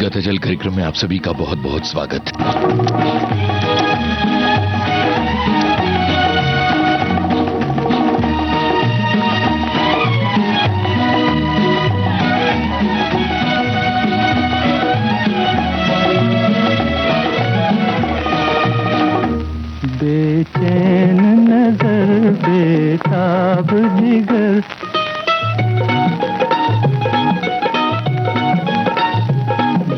गतजल कार्यक्रम में आप सभी का बहुत बहुत स्वागत। बेचैन नजर बेताब जिगर,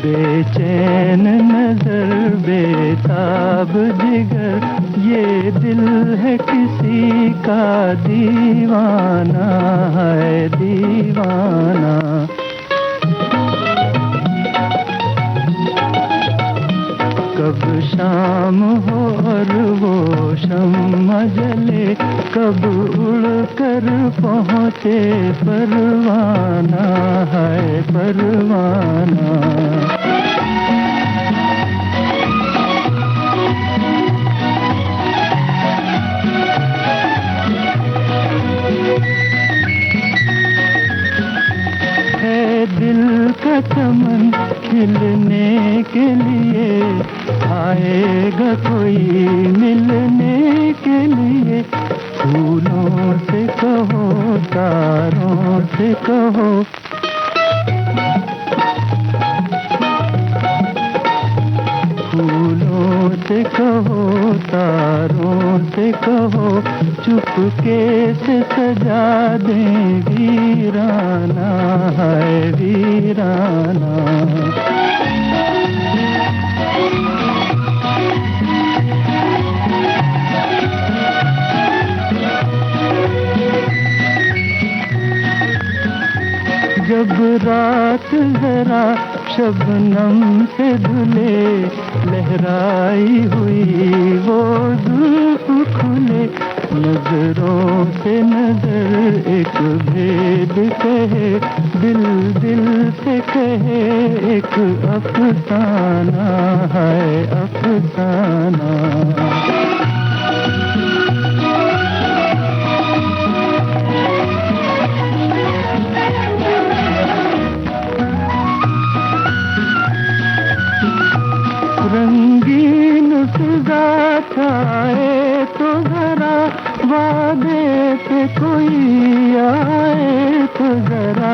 बेचैन नजर बेताब जिगर, ये दिल है किसी का दीवाना है दीवाना। कब शाम हो और वो शम्मा जले, कब उड़ कर पहुँचे परवाना है परवाना। है दिल का चमन खिलने के लिए, आएगा कोई मिलने के लिए। फूलों से कहो तारों से कहो, फूलों से कहो तारों से कहो, चुपके से सजा दें वीराना है वीराना। जब रात जरा शबनम से धुले, लहराई हुई वो जुल्फ खुले, नजरों से नजर एक भेद कहे, दिल दिल से कहे एक अफसाना है अफसाना। रंगीन फिजा छाए तो जरा, वादे पे कोई आए तो जरा,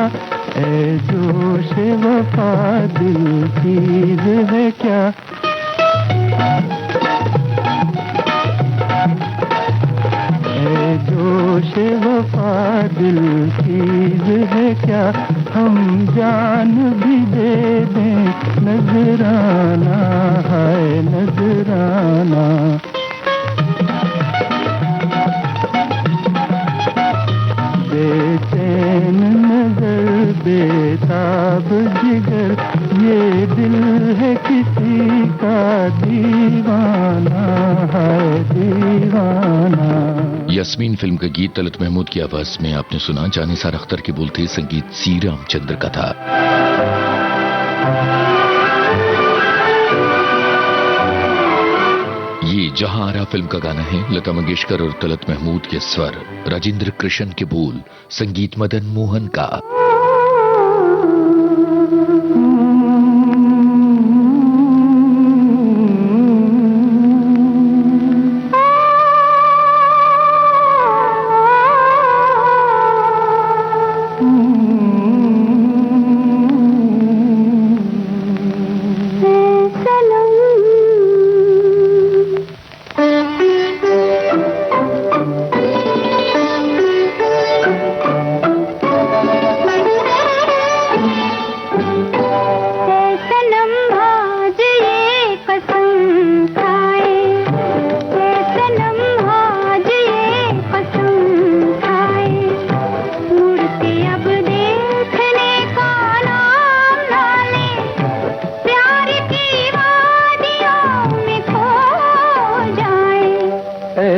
ऐ जोश वफा दिल चीज है क्या। ऐ जोश वफा दिल चीज है क्या, हम जान भी दे दें नजराना है नजराना। बेचैन नजर बेताब जिगर, ये दिल है किसी का दीवाना है दीवाना। यस्मीन फिल्म का गीत तलत महमूद की आवाज में आपने सुना। जानिसार अख्तर के बोल थे, संगीत सी रामचंद्र का था। ये जहां आरा फिल्म का गाना है। लता मंगेशकर और तलत महमूद के स्वर, राजेंद्र कृष्ण के बोल, संगीत मदन मोहन का।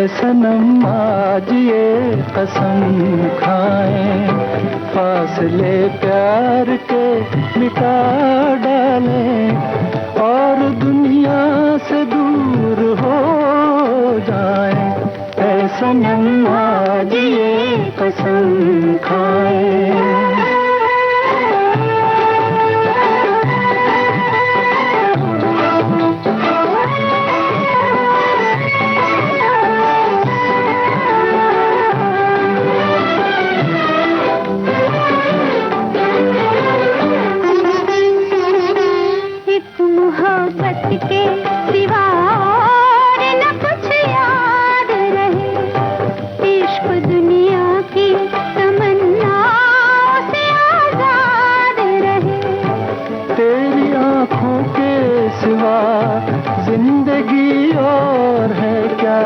सनम आज ये कसम खाएं, फासले प्यार के मिटा डालें और दुनिया से दूर हो जाएं। ऐ सनम आज ये कसम खाएं। सिवा जिंदगी और है क्या,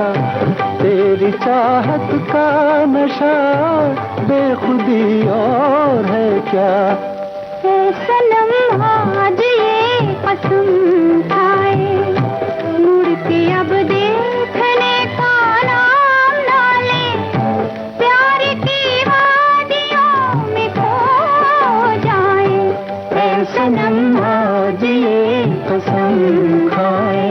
तेरी चाहत का नशा बेखुदी और है क्या। सनम आज ये कसम खाए, मुड़ के अब देखने का नाम ना ले, प्यार की वादियों में खो जाए। ऐ सनम आज ये कसम खाए।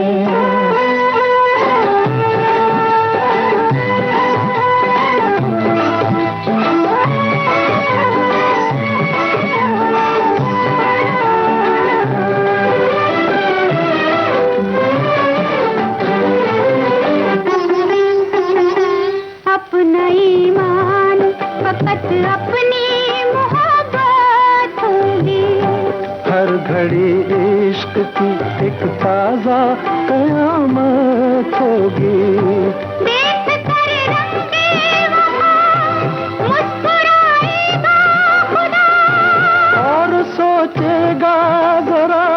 अपनी मोहब्बत होगी, हर घड़ी इश्क की एक ताजा कयामत होगी। देख कर रंगे वफा मुस्कुराएगा खुदा, और सोचेगा जरा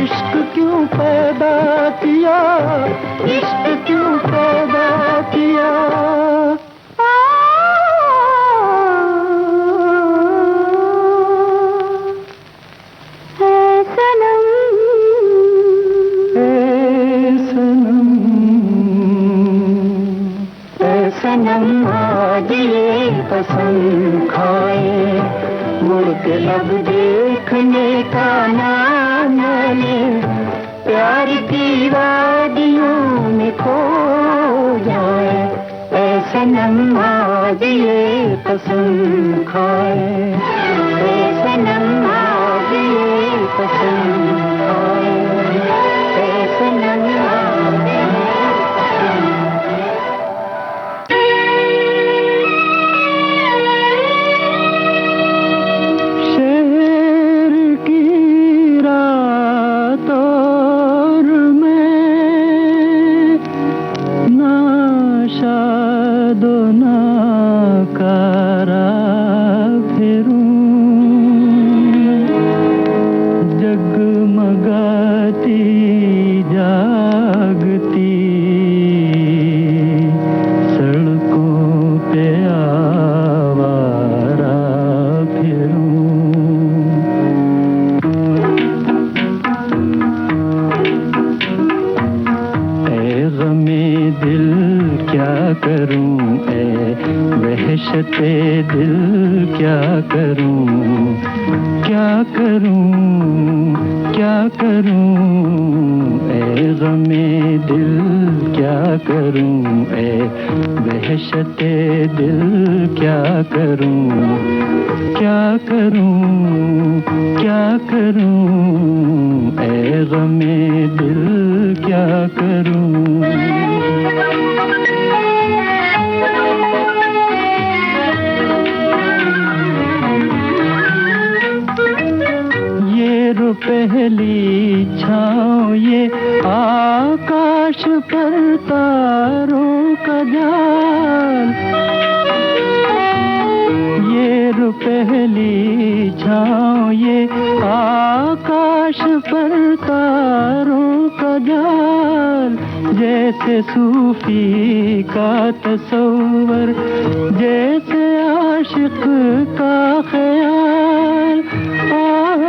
इश्क क्यों पैदा किया, इश्क क्यों पैदा किया। सनम आज ये कसम खाए, मुड़ के अब देखने का नाम ले, प्यार की वादियों में खो जाए। ऐ सनम आज ये कसम खाए, ऐ सनम आज ये कसम खाए, ऐ सनम आज ये वहशते दिल क्या करूं, क्या करूं, क्या करूं। ऐ गमे दिल क्या करूं, ऐ वहशते दिल क्या करूं, क्या करूं, क्या करूं। ऐ गमे दिल क्या करूं। पहली छाँव ये आकाश पर तारों का जाल, ये पहली छाँव ये आकाश पर तारों का जाल। जैसे सूफी का तसव्वुर, जैसे आशिक का ख्याल।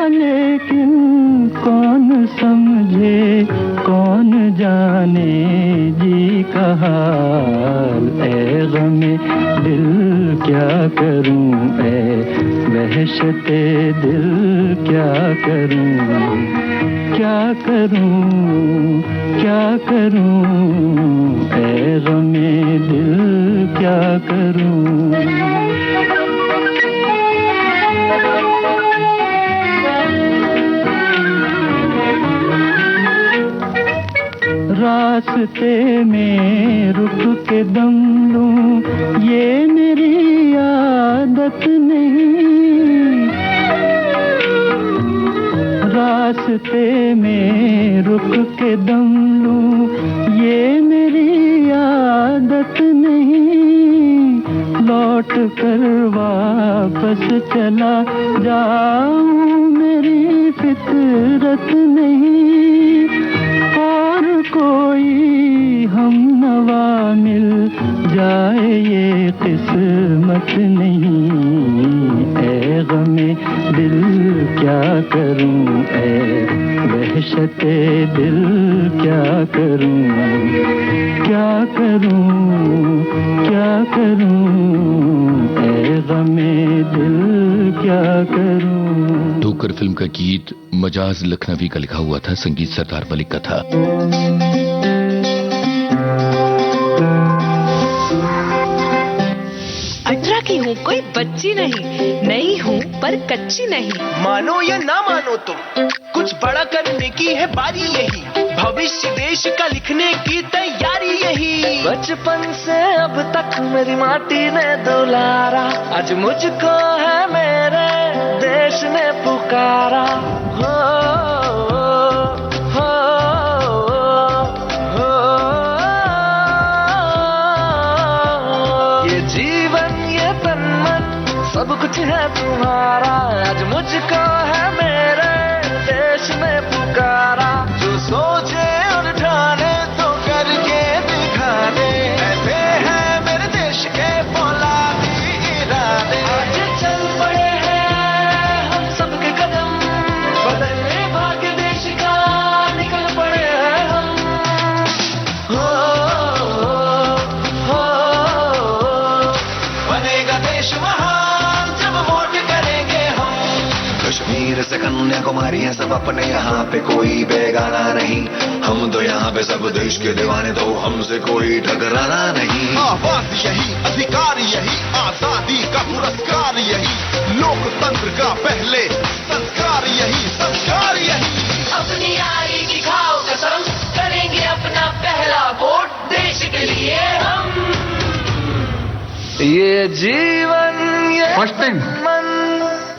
लेकिन कौन समझे, कौन जाने जी का हाल। ऐ गमे दिल क्या करूं, ऐ वहशते दिल क्या करूं, क्या करूं, क्या करूं। ऐ गमे दिल क्या करूं। रास्ते में रुक के दम लूं ये मेरी आदत नहीं। रास्ते में रुक के दम लूं ये मेरी आदत नहीं। लौट कर वापस चला जाऊं मेरी फितरत नहीं। करूं ऐ वहशते दिल, क्या करूं, क्या करूं, क्या करूं ऐ गमे दिल, क्या करूं। ठोकर फिल्म का गीत मजाज लखनवी का लिखा हुआ था, संगीत सरदार मलिक का था। की हूँ, कोई बच्ची नहीं, नई हूँ पर कच्ची नहीं। मानो या ना मानो तुम, कुछ बड़ा करने की है बारी यही, भविष्य देश का लिखने की तैयारी यही। बचपन से अब तक मेरी माटी ने दुलारा, आज मुझको है मेरे देश ने पुकारा। हो, हो, हो, ये जीवन ये तन मन सब कुछ है तुम्हारा, आज मुझको है मेरे देश ने पुकारा। जो सोचे और ठाने तो करके दिखाने, ऐसे हैं मेरे देश के फौलादी इरादे। आज चल पड़े हैं हम सबके कदम, बदलने भाग्य देश का निकल पड़े हैं हम। हो, हो, बनेगा देश महान जब वोट करेंगे हम। कश्मीर से कन्याकुमारी है सब अपने, यहाँ पे कोई बेगाना नहीं। हम तो यहाँ पे सब देश के दीवाने, तो हमसे कोई टकराना नहीं। आवाज यही, अधिकार यही, आजादी का पुरस्कार यही, लोकतंत्र का पहले संस्कार यही, संस्कार यही। अपनी आएगी खाओ कसम, करेंगे अपना पहला वोट देश के लिए हम। ये जीवन ये मन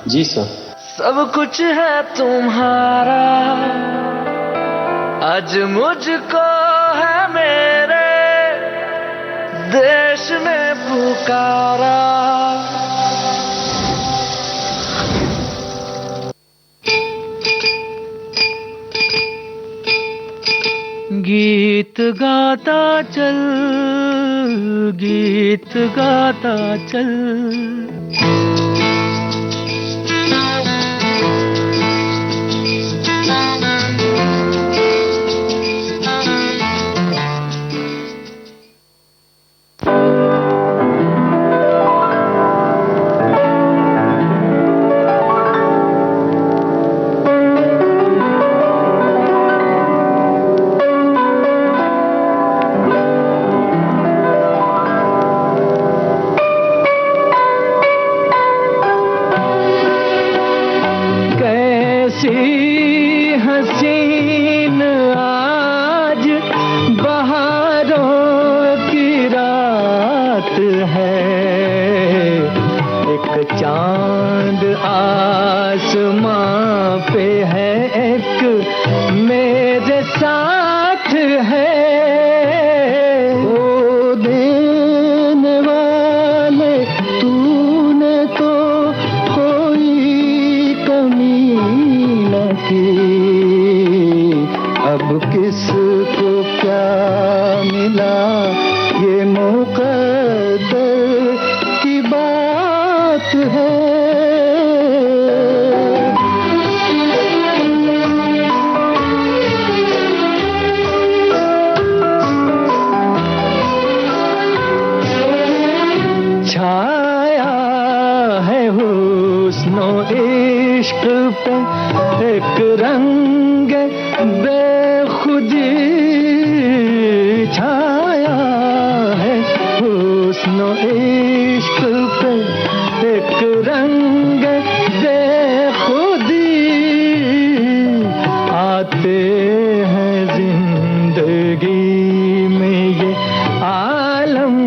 जी सर, सब कुछ है तुम्हारा, आज मुझको है मेरे देश ने पुकारा। गीत गाता चल, गीत गाता चल, हसीन आज बहारों की रात है, एक चांद आसमां पे है, एक मेरे साथ है। ओ देने वाले तूने तो कोई कमी न की, अब किसको क्या मिला ये मुकद्दर की बात है। छाया है हुस्नो इश्क पे एक रंग बेखुदी, छाया है हुस्नो इश्क पे एक रंग बेखुदी, आते हैं जिंदगी में ये आलम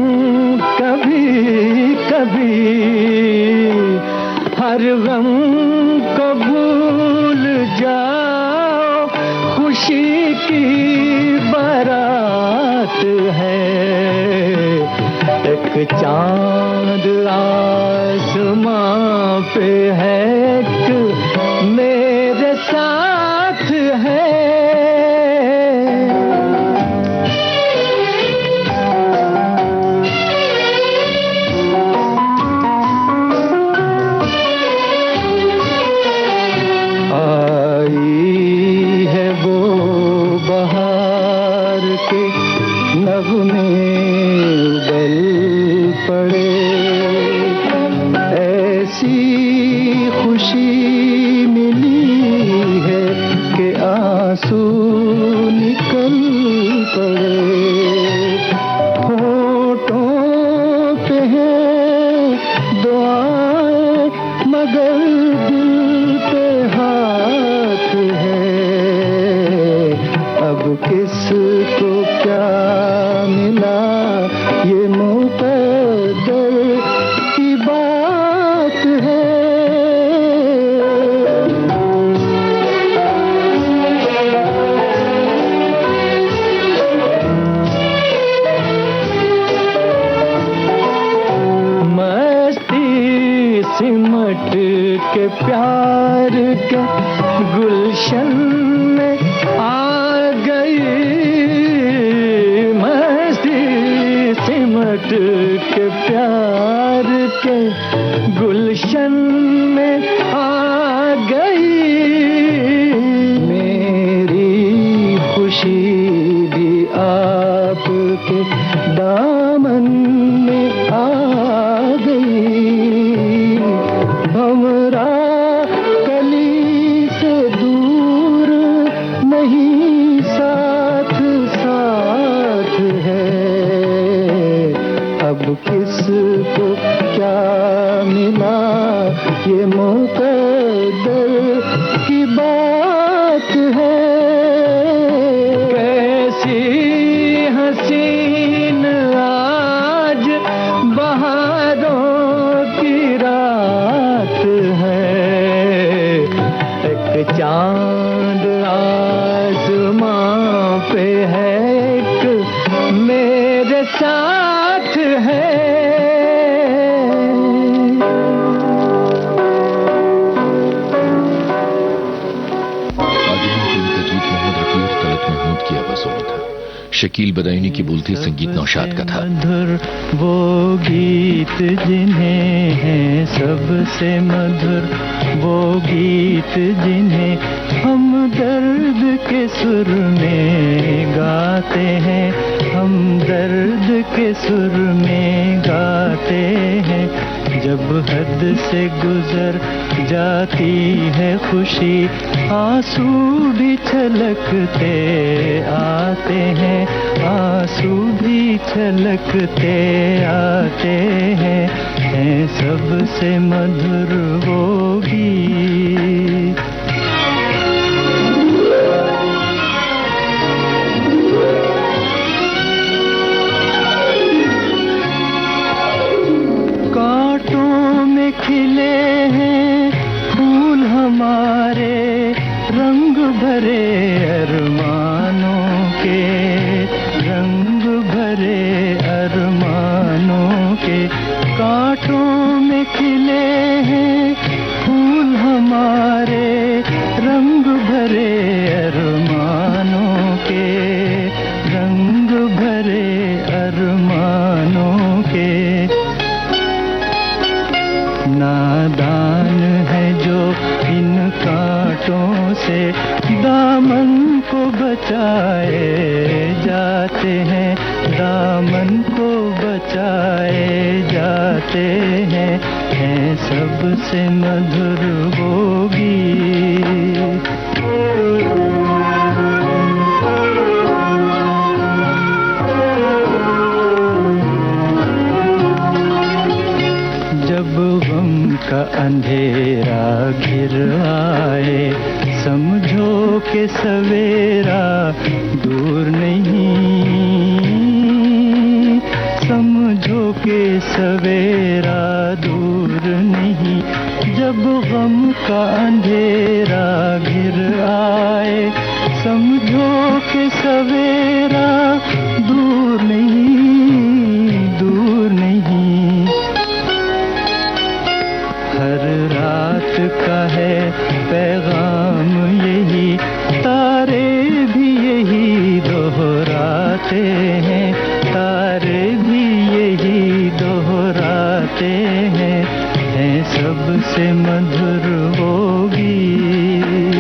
कभी कभी, हर गम को भूल जाओ, खुशी की बारात है, एक चांद आसमां पे है, एक मेरे साथ है। आंसू निकल पड़े। होठों पे है दुआएं मगर दिल पे हाथ है। अब किसको क्या मिला ये मुकद्दर की बात है। सिमट के प्यार के गुलशन में आ गई। मस्ती सिमट के प्यार के गुलशन में आ गई। मेरी खुशी भी आपके दामन में आ गई। हमरा कली से दूर नहीं साथ साथ है। अब किसको क्या मिला ये मुकद्दर की बात है। कैसी हसीन आज बहारों की रात है। एक चांद आसमां पे है, एक मेरे साथ है। शकील बदायूनी की बोल थी, संगीत नौशाद का था। मधुर वो गीत जिन्हें हैं सबसे मधुर वो गीत जिन्हें हम दर्द के सुर में गाते हैं। हम दर्द के सुर में गाते हैं। जब हद से गुजर जाती है खुशी आंसू भी छलकते आते हैं। आंसू भी छलकते आते हैं सबसे मधुर वो गीत। कांटों में खिले हैं फूल हमारे रंग भरे अरमानों के। रंग भरे अरमानों के कांटों में खिले हैं फूल हमारे रंग भरे अरमानों के। रंग भरे अरमानों के। नादान है जो इन कांटों से दामन को बचाए जाते हैं। दामन को बचाए जाते हैं सबसे मधुर वो गीत। जब गम का अंधेरा घिर आए समझो कि सवेरा दूर नहीं। समझो कि सवेरा दूर नहीं। जब गम का अंधेरा घिर आए समझो कि सवेरा दूर नहीं। दूर नहीं। हर रात का है पैगाम यही तारे भी यही दोहराते हैं। तारे भी यही दोहराते हैं सबसे मधुर वो गीत।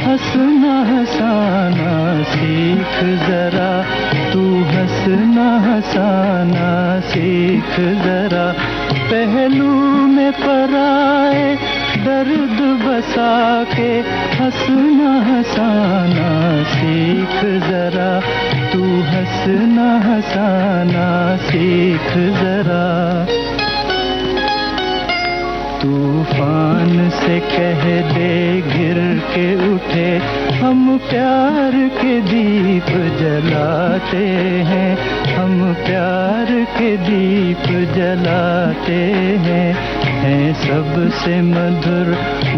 हंसना हंसाना सीख जरा, तू हंसना हंसाना सीख जरा। पहलू में पराए दर्द बसा के हंसना हंसाना सीख जरा, तू हंसना हंसाना सीख जरा। तूफान से कह दे गिर के उठे, हम प्यार के दीप जलाते हैं, हम प्यार के दीप जलाते हैं। हैं सबसे मधुर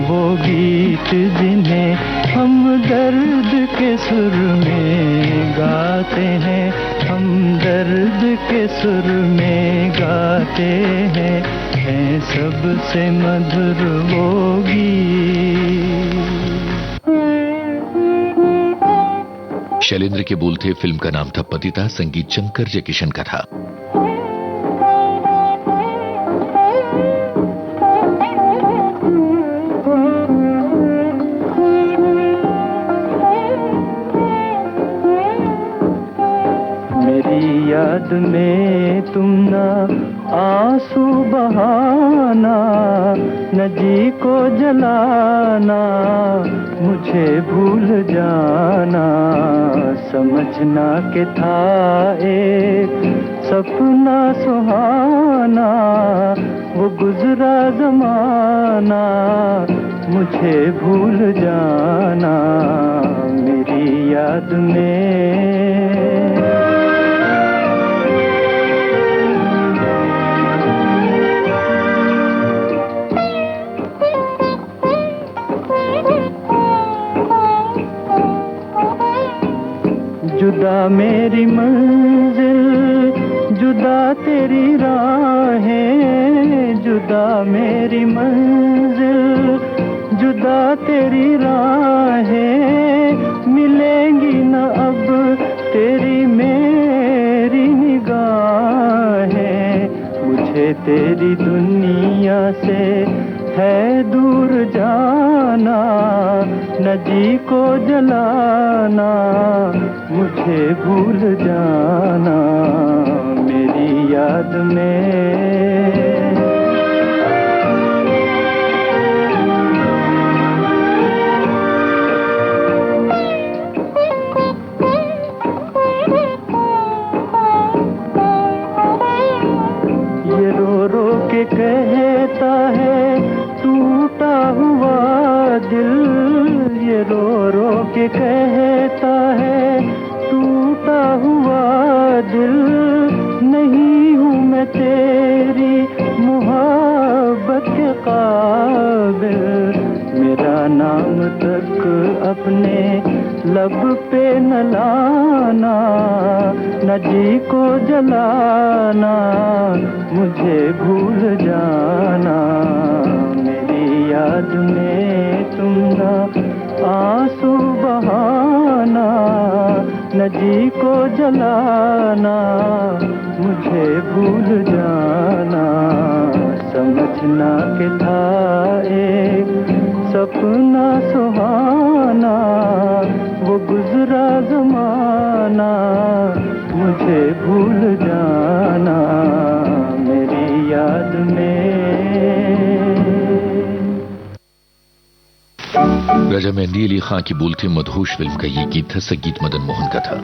वो गीत जिन्हें हम दर्द के सुर में गाते हैं, हम दर्द के सुर में गाते हैं। हैं सबसे मधुर वो गीत। शैलेंद्र के बोल थे। फिल्म का नाम था पतिता। संगीत शंकर जयकिशन का था। मेरी याद में तुम ना आंसू बहाना, न जी को जलाना, मुझे भूल जाना। समझना के था एक सपना सुहाना, वो गुजरा जमाना, मुझे भूल जाना। मेरी याद में जुदा मेरी मंजिल, जुदा तेरी राहें, जुदा मेरी मंजिल, जुदा तेरी राहें। मिलेंगी न अब तेरी मेरी निगाहें, मुझे तेरी दुनिया से है दूर जाना, न जी को जलाना, मुझे भूल जाना। मेरी याद में ये रो रो के कहता है टूटा हुआ दिल, ये रो रो के कहता है टूटा हुआ दिल। नहीं हूँ मैं तेरी मोहब्बत के काबिल, मेरा नाम तक अपने लब पे न लाना, न जी को जलाना, मुझे भूल जाना। मेरी याद में तुम ना आंसू बहाना, न जी को जलाना, मुझे भूल जाना। समझना के था एक सपना सुहाना, वो गुजरा जमाना, मुझे भूल जाना। मेरी याद में राजा मेहंदी अली खां की बोल थे। मदहोश फिल्म का ये गीत था। संगीत मदन मोहन का था।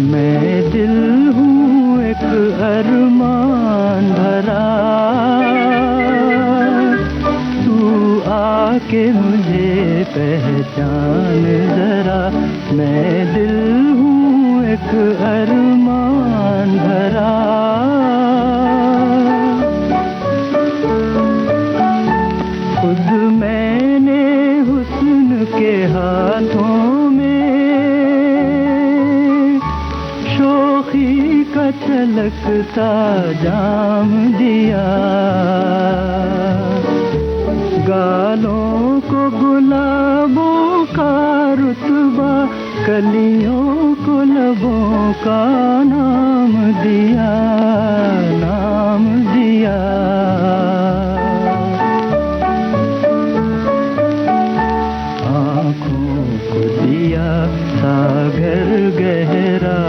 मैं दिल हूँ एक अरमान भरा, तू आके मुझे पहचान जरा। मैं दिल हूँ एक अरमान भरा, खुद मैंने हुस्न के हाथों में शोखी का छलकता जाम दिया। गालों को गुलाब कलियों को लबों का नाम दिया, नाम दिया। आँखों को दिया सागर गहरा,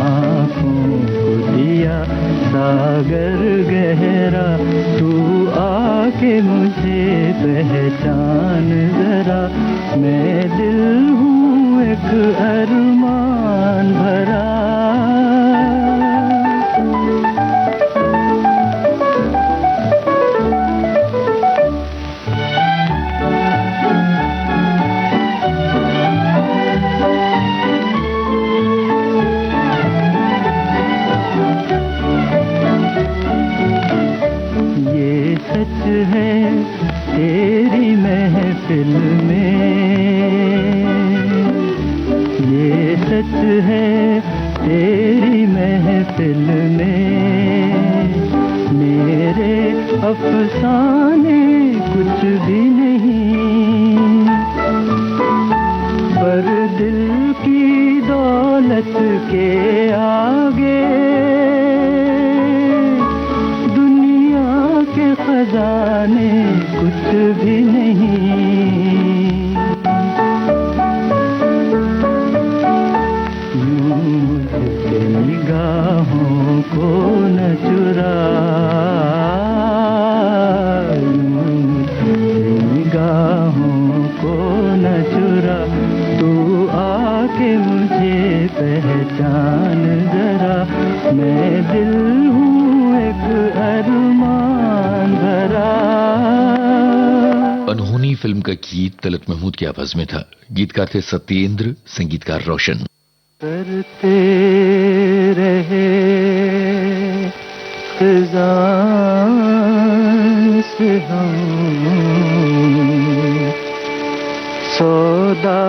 आँखों को दिया सागर गहरा। तू आके मुझे पहचान जरा, मैं दिल हूँ एक अरमान भरा। ये सच है तेरी महफिल में, ये सच है तेरी महफिल में। मेरे अफसाने कुछ भी नहीं, पर दिल की दौलत के आगे दुनिया के खजाने कुछ भी नहीं। यूं मुझसे निगाहों को न चुरा, यूं मुझसे निगाहों को न चुरा। तू आके मुझे पहचान जरा, मैं दिल हूँ एक अरमान भरा। अनहोनी फिल्म का गीत तलत महमूद की आवाज में था। गीतकार थे सत्येंद्र, संगीतकार रोशन। करते रहे खिज़ां से हम सौदा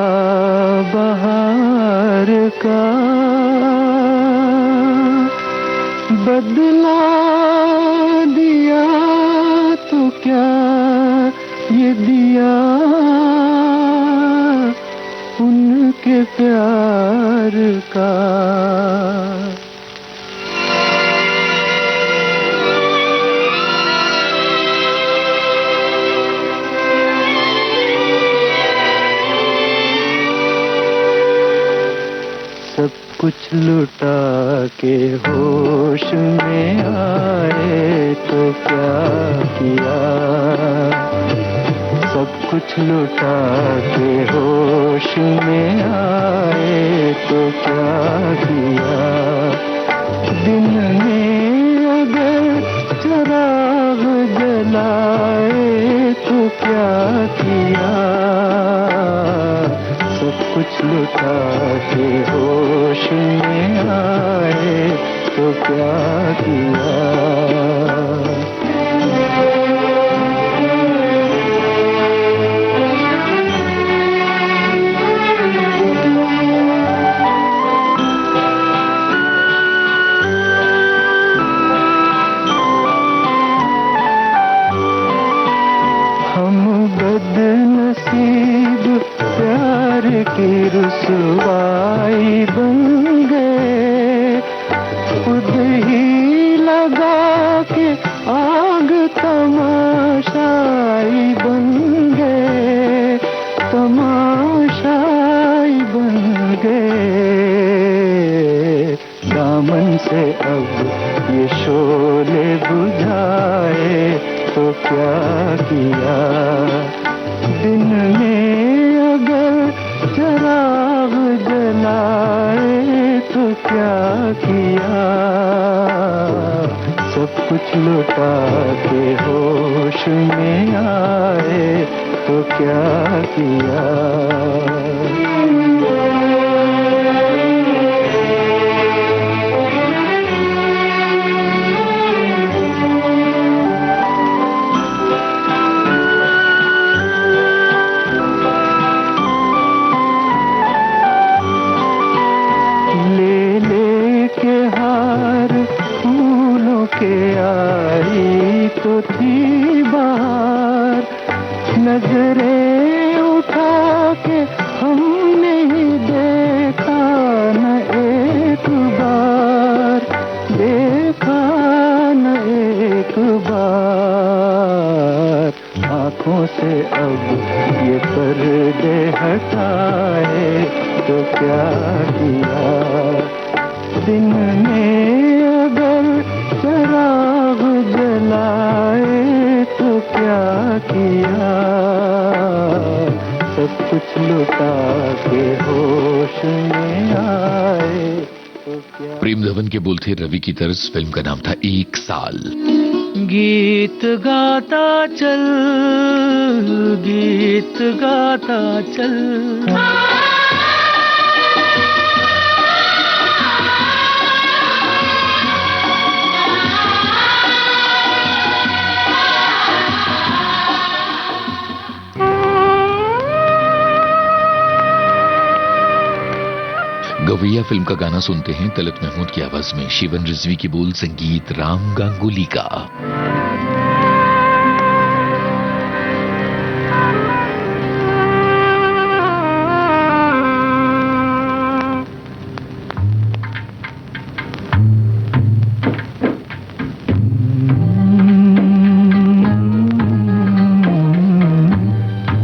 बहार का, बदला दिया तो क्या ये दिया उनके प्यार का। सब कुछ लुटा के होश में आए तो क्या किया, सब कुछ लुटा के होश में आए तो क्या किया। दिन में अगर चिराग जलाए तो क्या किया, सब कुछ लुटा के होश में आए तो क्या किया। बदनसीब प्यार की रुसवाई बन गए, खुद ही लगा के आग तमाशाई बन गए, तमाशाई बन गए। दामन से अब ये शोले बुझाए तो क्या किया। दिन में अगर चिराग जलाए तो क्या किया, सब कुछ लुटा के होश में आए तो क्या किया। के आई तो थी बाहर, नजरें उठा के आँखों से अब ये पर्दे हटाए तो क्या किया। दिन में अगर चिराग जलाए तो क्या किया। सब कुछ लुटा के होश में आए तो क्या। प्रेम धवन के बोल थे रवि की तर्ज। फिल्म का नाम था एक साल। गीत गाता चल, गीत गाता चल। गवैया फिल्म का गाना सुनते हैं तलत महमूद की आवाज में। शिवन रिजवी की बोल, संगीत राम गांगुली का।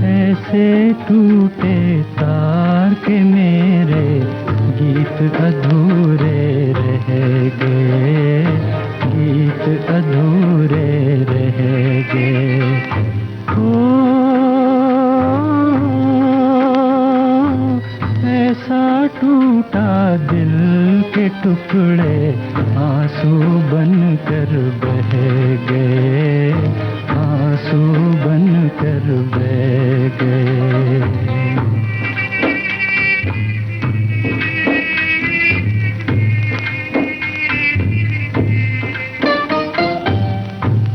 ऐसे टूटे तार के मेरे गीत अधूरे रह गए, गीत अधूरे रह गए। ओ ऐसा टूटा दिल के टुकड़े आंसू बनकर बह गए, आंसू बनकर बह गए।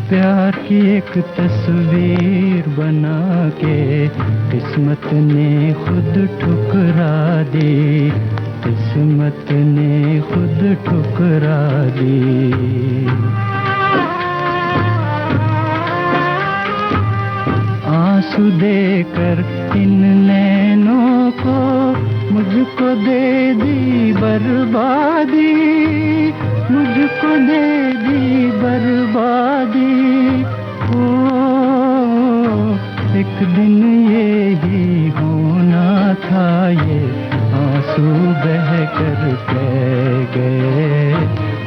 प्यार की एक तस्वीर बना के किस्मत ने खुद ठुकरा दी, किस्मत ने खुद ठुकरा दी। आंसू देकर इन नैनों को मुझको दे दी बर्बादी, मुझको दे दी बर्बादी। ओ एक दिन ये ही होना था, ये आंसू बह कर कह गए,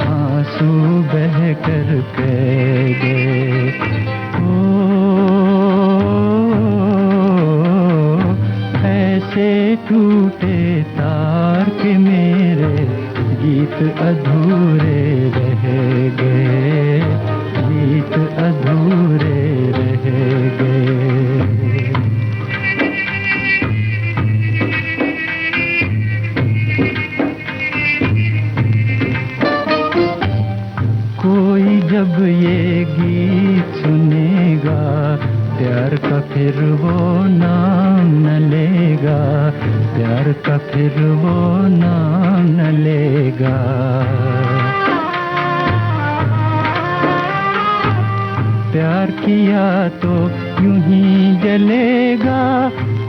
आंसू बह कर कह गए। ऐसे टूटे तार के मेरे गीत अधूरे रह गए, गीत अधूरे रह गए। कोई जब ये गीत सुनेगा प्यार का फिर वो नाम न लेगा, प्यार का फिर वो नाम न लेगा। प्यार किया तो यूं ही जलेगा,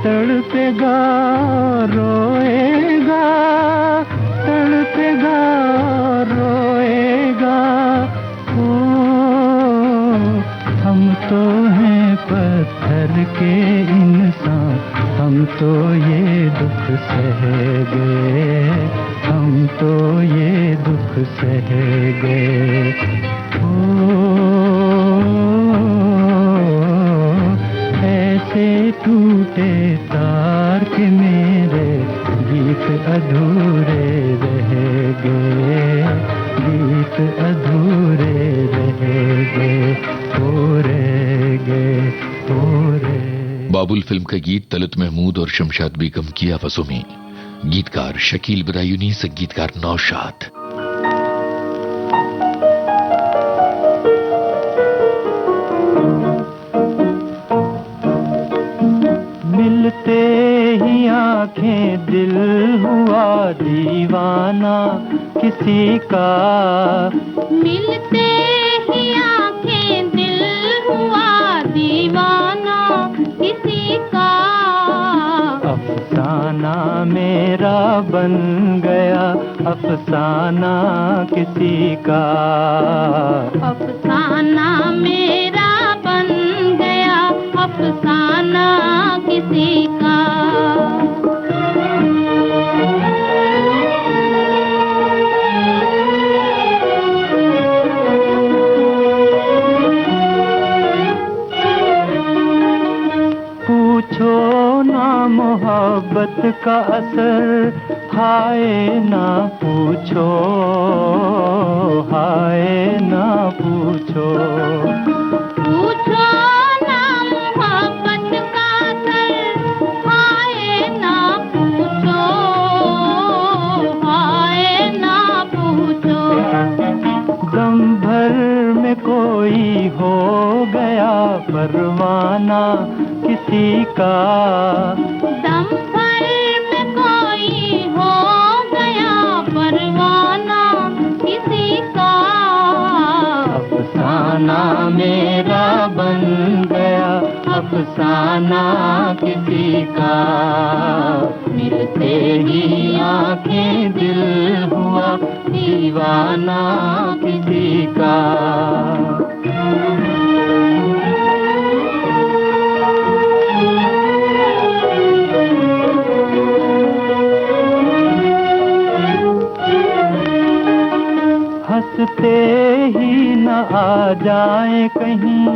तड़पेगा रोएगा, तड़पेगा रोएगा। हम तो हैं पत्थर के इंसान, हम तो ये दुख सह गए, हम तो ये दुख सह गए। ऐसे टूटे तार के मेरे गीत अधूरे रह गए, गीत अधूरे रह गए, हो रह गए, हो रह। बाबुल फिल्म का गीत तलत महमूद और शमशाद बेगम की आवाजों में। गीतकार शकील बदायूनी, संगीतकार नौशाद। मिलते ही आंखें दिल हुआ दीवाना किसी का, मिलते ही आंखें दिल हुआ दीवाना किसी का। अफसाना मेरा बन गया, अफसाना किसी का। अफसाना मेरा बन गया, अफसाना किसी का। पूछो ना मोहब्बत का असर, हाय ना पूछो, हाय ना पूछो। पूछो ना मोहब्बत का असर, हाय ना पूछो, हाय ना पूछो। दम भर में कोई हो गया परवाना किसी का, दम भर में कोई हो गया परवाना किसी का। अफसाना मेरा बन गया अफसाना किसी का, मिलते ही आंखें दिल हुआ दीवाना किसी का। हंसते ही न आ जाए कहीं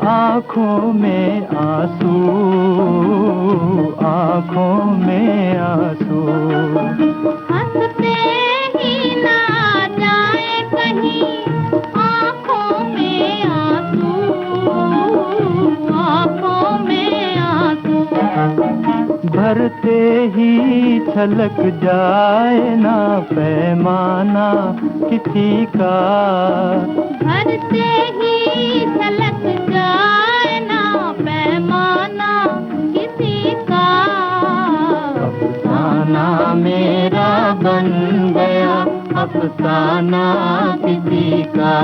आँखों में आंसू, आँखों में आंसू। हंसते ही न आ जाए कहीं आँखों में आंसू, आँखों में आंसू। भरते ही छलक जाए ना पैमाना किसी का, भरते ही छलक जाए ना पैमाना किसी का। अफसाना मेरा बन गया अफसाना किसी का,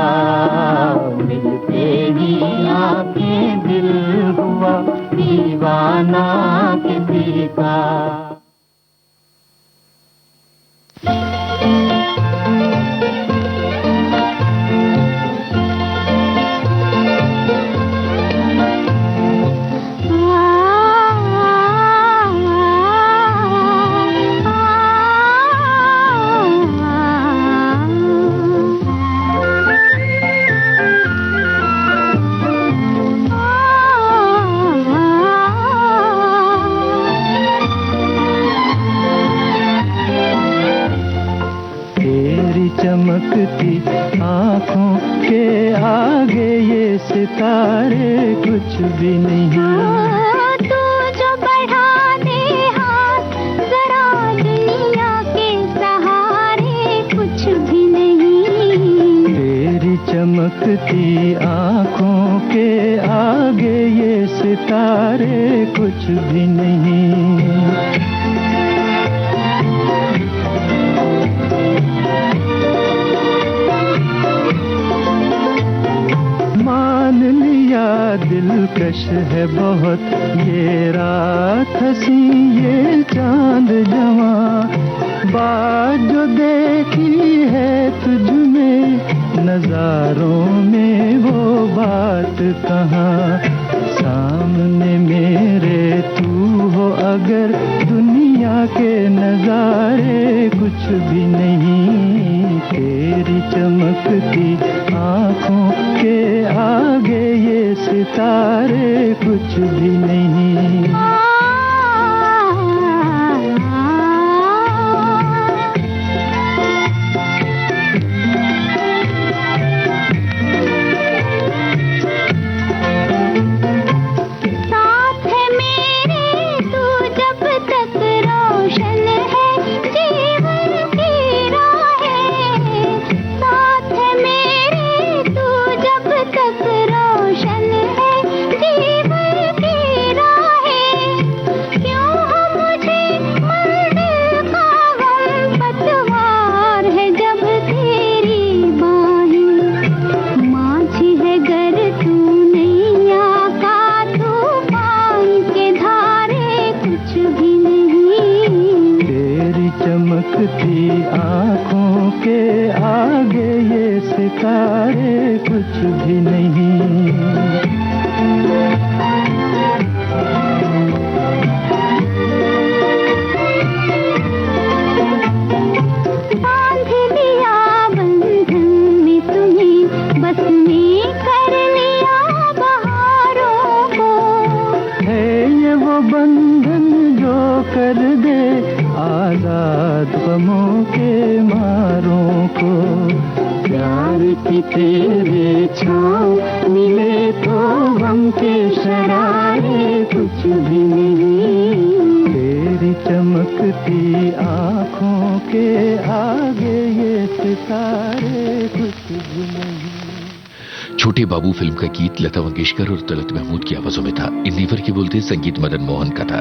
मिलते ही आंखें दिल हुआ दीवाना किसी का। चमकती आँखों के आगे ये सितारे कुछ भी नहीं। तू जो बढ़ा दे हाथ जरा दुनिया के सहारे कुछ भी नहीं। तेरी चमकती आँखों के आगे ये सितारे कुछ भी नहीं। मान लिया दिलकश है बहुत ये रात हंसी ये चांद जवा, बात जो देखी है तुझ में नजारों में वो बात कहाँ। सामने मेरे तू हो अगर दुनिया के नजारे कुछ भी नहीं। तेरी चमकती आँखों के आगे ये सितारे कुछ भी नहीं। बंधन जो कर दे आजाद गमों के मारों को। प्यार की तेरे छाँव मिले तो गम के शरारे कुछ भी नहीं। तेरी चमकती आँखों के आगे ये सितारे कुछ भी नहीं। छोटे बाबू फिल्म का गीत लता मंगेशकर और तलत महमूद की आवाजों में था। इन नेवर के बोलते संगीत मदन मोहन का था।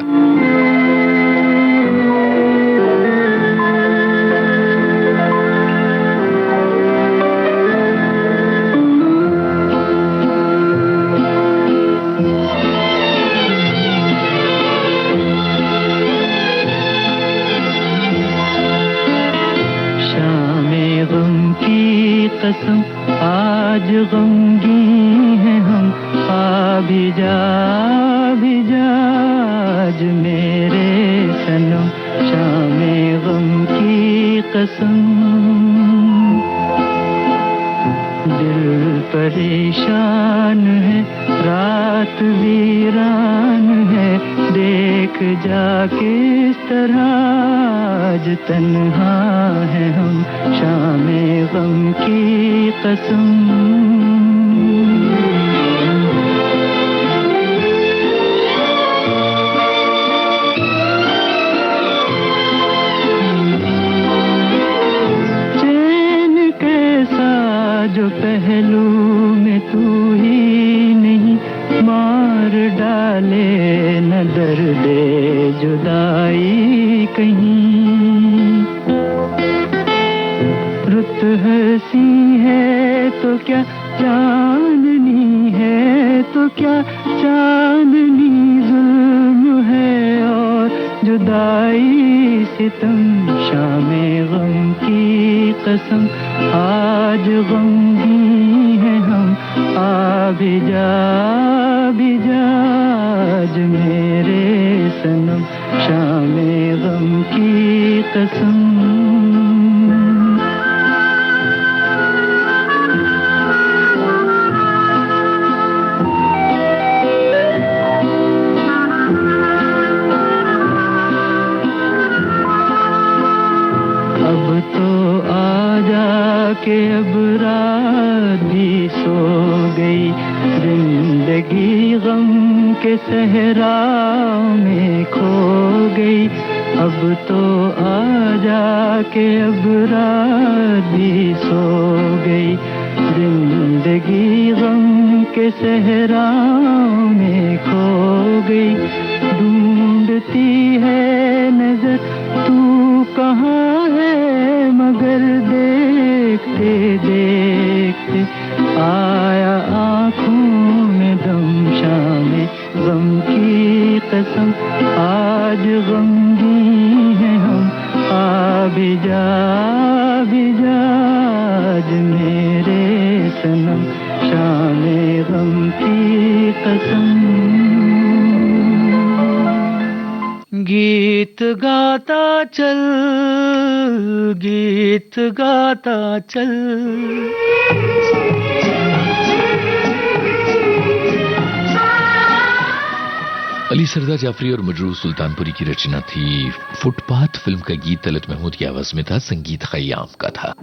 शामे गम की कसम आज गमगी हैं हम। भी जा आज मेरे सनम शामे गम की कसम। दिल परेशान है रात वीरान है। देख जा किस तरह आज तन्हा है हम। शामे गम की कसम। जो पहलू में तू ही नहीं मार डाले न दर्दे जुदाई कहीं। रुत हंसी है तो क्या चांदनी है तो क्या चांदनी जुल्म है और जुदाई सितम। शामे गम की कसम आज गमगी हैं हम। भी जा आज मेरे सनम शामे गम की कसम। अब तो आ जा के अब रात भी सो गई। जिंदगी गम के सहरा में खो गई। अब तो आ जा के अब रात भी सो गई। जिंदगी गम के सहरा में खो गई। ढूंढती है नजर तू कहाँ है मगर देखते देखते आया आँखों में दम। शामे गम की कसम आज गमगी हैं हम। भी जा आज मेरे सनम शामे गम की कसम। गीत गाता चल गीत गाता चल। अली सरदा जाफरी और मजरूह सुल्तानपुरी की रचना थी। फुटपाथ फिल्म का गीत तलत महमूद की आवाज में था। संगीत खयाम का था।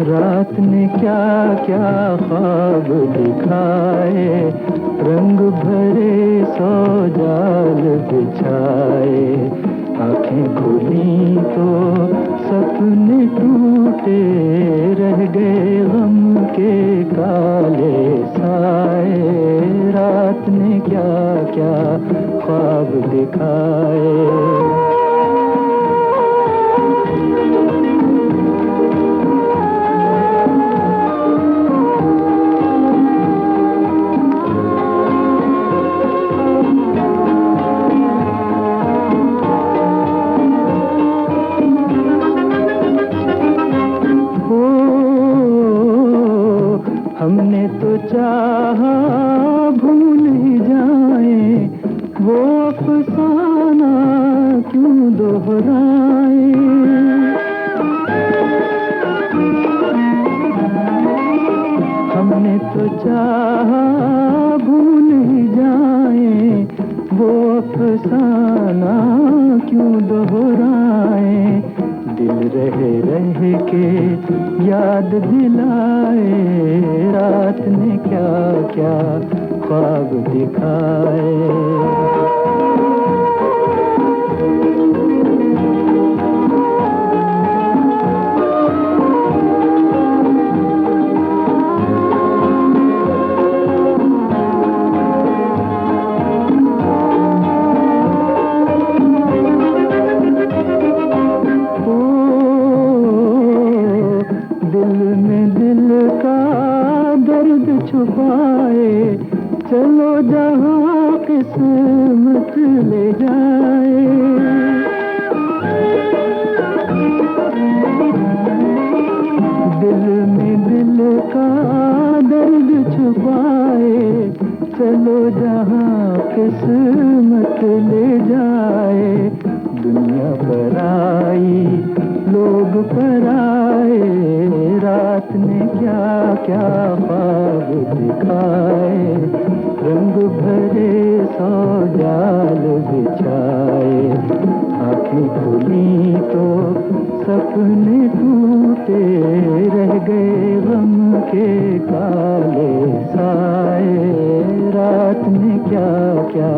रात ने क्या क्या ख्वाब दिखाए। रंग भरे सौ जाल बिछाए। आंखें खुली तो सपने टूटे रह गए गम के काले साए। रात ने क्या क्या ख्वाब दिखाए। चाहा भूल ही जाए, वो अफसाना क्यों दोहराए। हमने तो चाहा भूल ही जाए, वो अफसाना क्यों दोहराए। दिल रह के याद दिलाए, रात ने क्या क्या ख्वाब दिखाए। छुपाए चलो जहाँ किस्मत ले जाए। दिल में दिल का दर्द छुपाए चलो जहाँ किस्मत ले जाए। दुनिया पर आई लोग पर आए, रात ने क्या क्या ख्वाब दिखाए। रंग भरे सौ जाल बिछाए, आँखें खुली तो सपने टूटे, रह गए गम के काले साए। रात ने क्या क्या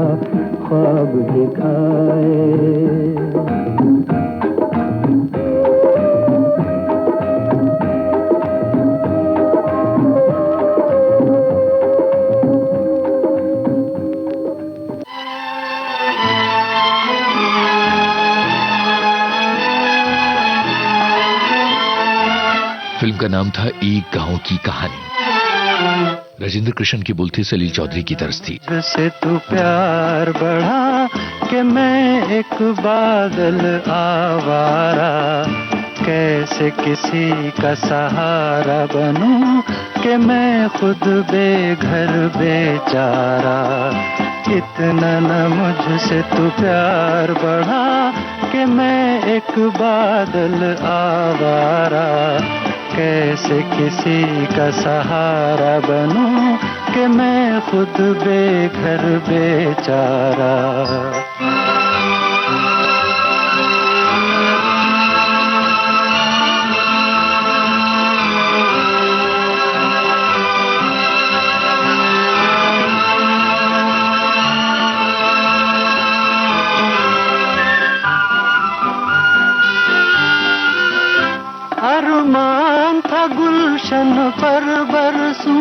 ख्वाब दिखाए। फिल्म का नाम था एक गांव की कहानी। राजेंद्र कृष्ण की बोलती सलील चौधरी की तरस थी। से तू प्यार बढ़ा कि मैं एक बादल आवारा, कैसे किसी का सहारा बनूं कि मैं खुद बेघर बेचारा। इतना न मुझसे तू प्यार बढ़ा कि मैं एक बादल आवारा, कैसे किसी का सहारा बनूं कि मैं खुद बेघर बेचारा। अरमान था गुलशन पर बरसूं,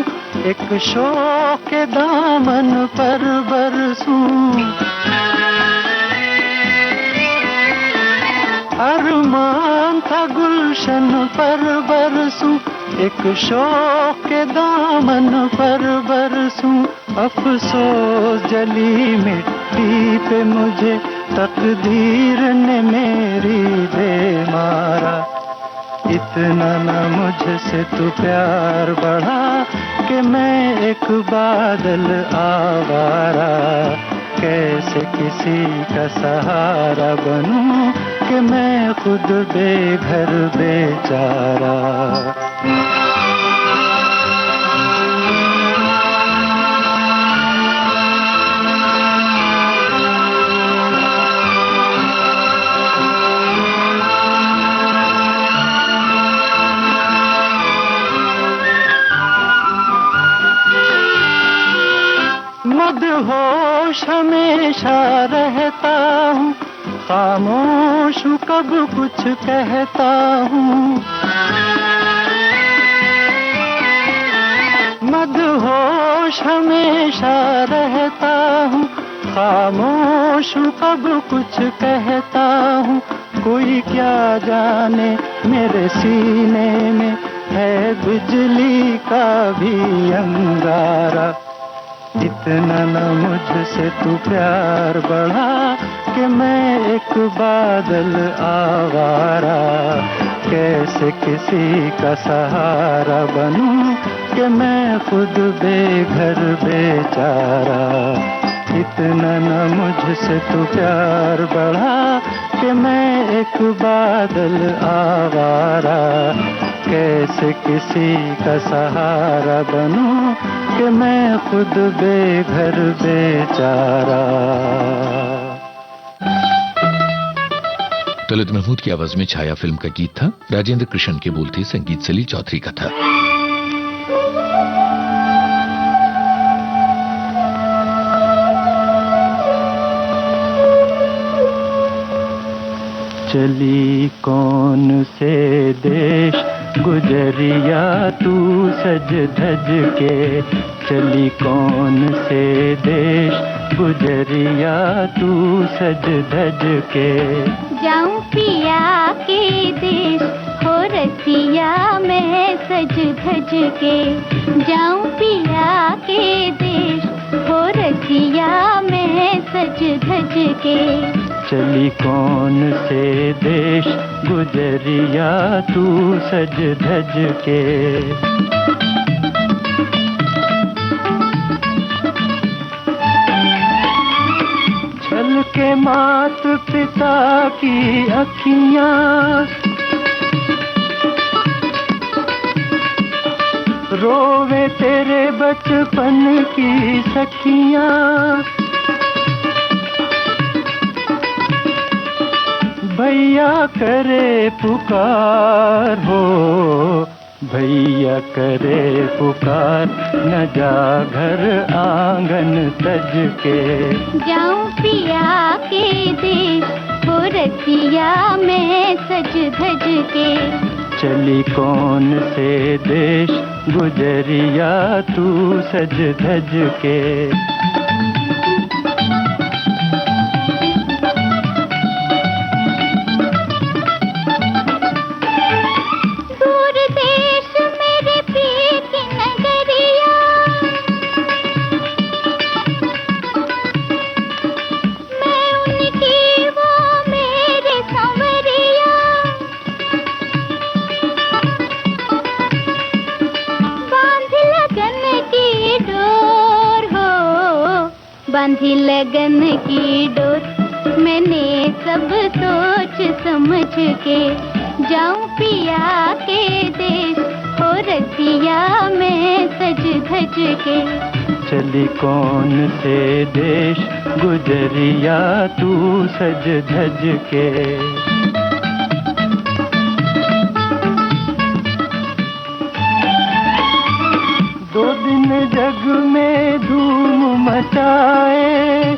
एक शौक के दामन पर बरसूं। अरमान था गुलशन पर बरसूं, एक शौक के दामन पर बरसूं। अफसोस जली मिट्टी पे मुझे तकदीर ने मेरी दे मारा। इतना न मुझसे तू प्यार बढ़ा कि मैं एक बादल आवारा, कैसे किसी का सहारा बनूं कि मैं खुद बेघर बेचारा। मदहोश हमेशा रहता हूँ, खामोश हूँ कब कुछ कहता हूँ। मदहोश हमेशा रहता हूँ, खामोश हूँ कब कुछ कहता हूँ। कोई क्या जाने मेरे सीने में है बिजली का भी अंगारा। इतना न मुझसे तू प्यार बढ़ा कि मैं एक बादल आवारा, कैसे किसी का सहारा बनूं कि मैं खुद बेघर बेचारा, इतना न मुझसे तू प्यार बढ़ा कि मैं एक बादल आवारा, कैसे किसी का सहारा बनूं कि मैं खुद बेघर बेचारा। तलत महमूद की आवाज में छाया फिल्म का गीत था। राजेंद्र कृष्ण के बोल थे, संगीत सलील चौधरी का था। चली कौन से देश गुजरिया तू सज धज के, चली कौन से देश गुजरिया तू सज धज के। जाऊं पिया के देश हो रसिया मैं सज धज के, जाऊं पिया के देश हो रसिया मैं सज धज के। चली कौन से देश गुजरिया तू सज धज के। छल के मात पिता की अखियां, रोवे तेरे बचपन की सखियां। भैया करे पुकार हो, भैया करे पुकार, न जा घर आंगन तज के। जाऊं पिया के देश हो रसिया मैं सज धज के। चली कौन से देश गुजरिया तू सज धज के। बांधी लगन की डोर मैंने सब सोच समझ के। जाऊं पिया के देश हो रसिया मैं सज धज के। चली कौन से देश गुजरिया तू सज धज के। दो दिन जग में धूम मचाए,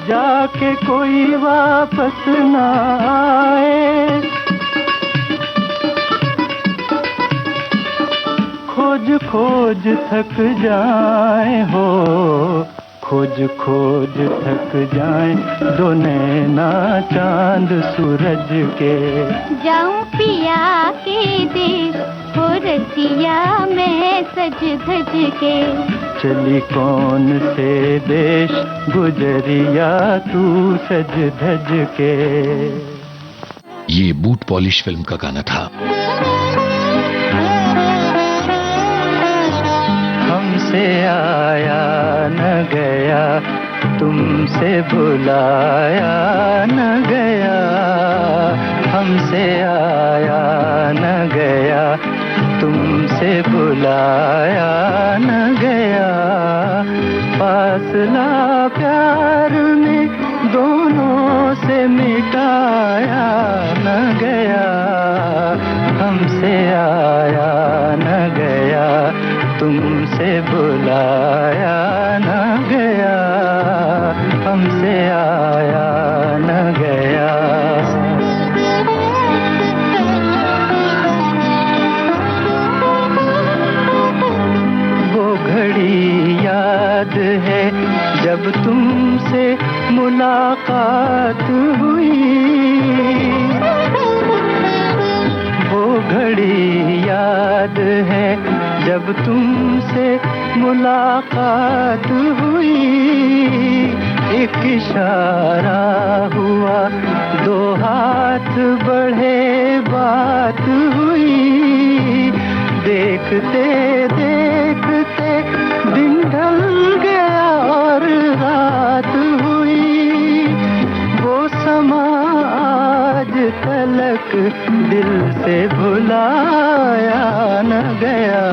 जाके कोई वापस न आए। खोज खोज थक जाए हो, खोज खोज थक जाए दो नैना चांद सूरज के। जाऊं पिया के देश हो रसिया मैं सज धज के। चली कौन से देश गुजरिया तू सज धज के। ये बूट पॉलिश फिल्म का गाना था। हमसे आया न गया, तुमसे बुलाया न गया। हमसे आया न गया, तुमसे बुलाया न गया। फासला प्यार में दोनों से मिटाया न गया। हमसे आया न गया, तुमसे बुलाया न गया। हमसे आया न गया। वो घड़ी याद है जब तुमसे मुलाकात हुई। वो घड़ी याद है जब तुमसे मुलाकात हुई। एक इशारा हुआ, दो हाथ बढ़े बात हुई, देखते देखते दिन ढल गया और रात हुई। वो समा आज तलक दिल से भुलाया न गया,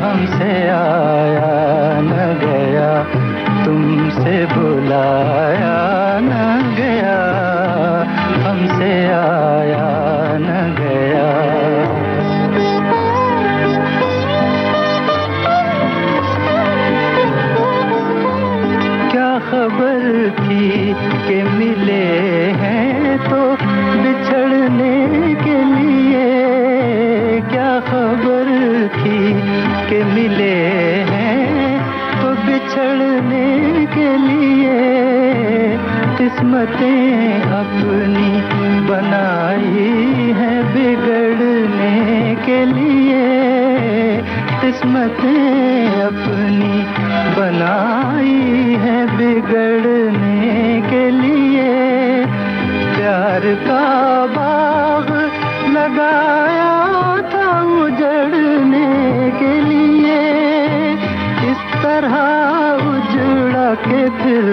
हमसे आया न गया, तुमसे बुलाया न गया, हमसे आया न गया। क्या खबर थी कि मिले हैं तो बिछड़ने के लिए, क्या खबर थी कि मिले हैं तो बिछड़ने के लिए। किस्मतें अपनी बनाई है बिगड़ने के लिए, किस्मतें अपनी बनाई है बिगड़ने के लिए। प्यार का बाग लगाया था उजड़ने के लिए, इस तरह उजड़ा के फिर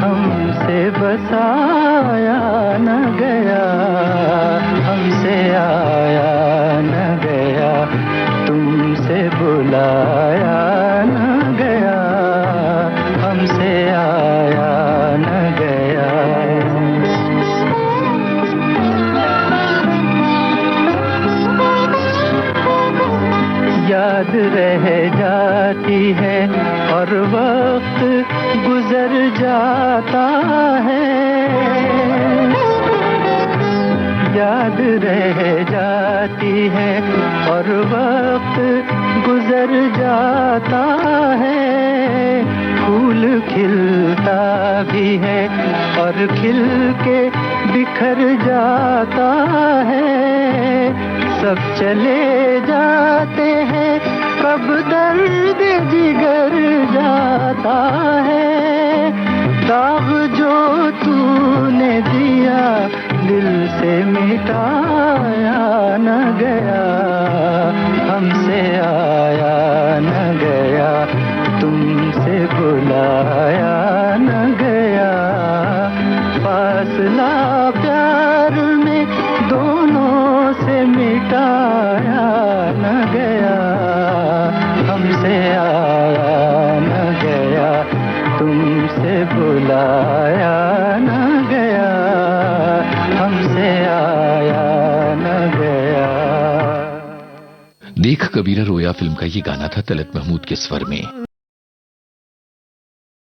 हमसे बसाया न गया, हमसे आया न गया, तुमसे बुलाया न गया, हमसे आया न गया। याद रह जाती है और वक्त गुजर जाता है, याद रह जाती है और वक्त गुजर जाता है। फूल खिलता भी है और खिल के बिखर जाता है। सब चले जाते हैं, कब दर्द जिगर जाता है। दाग जो तूने दिया दिल से मिटाया न गया, हमसे आया न गया, तुमसे बुलाया न गया। फासला प्यार में दोनों से मिटाया न गया, हमसे आया न गया, तुमसे बुलाया न गया, हमसे आया न गया। देख कबीरा रोया फिल्म का ये गाना था तलत महमूद के स्वर में।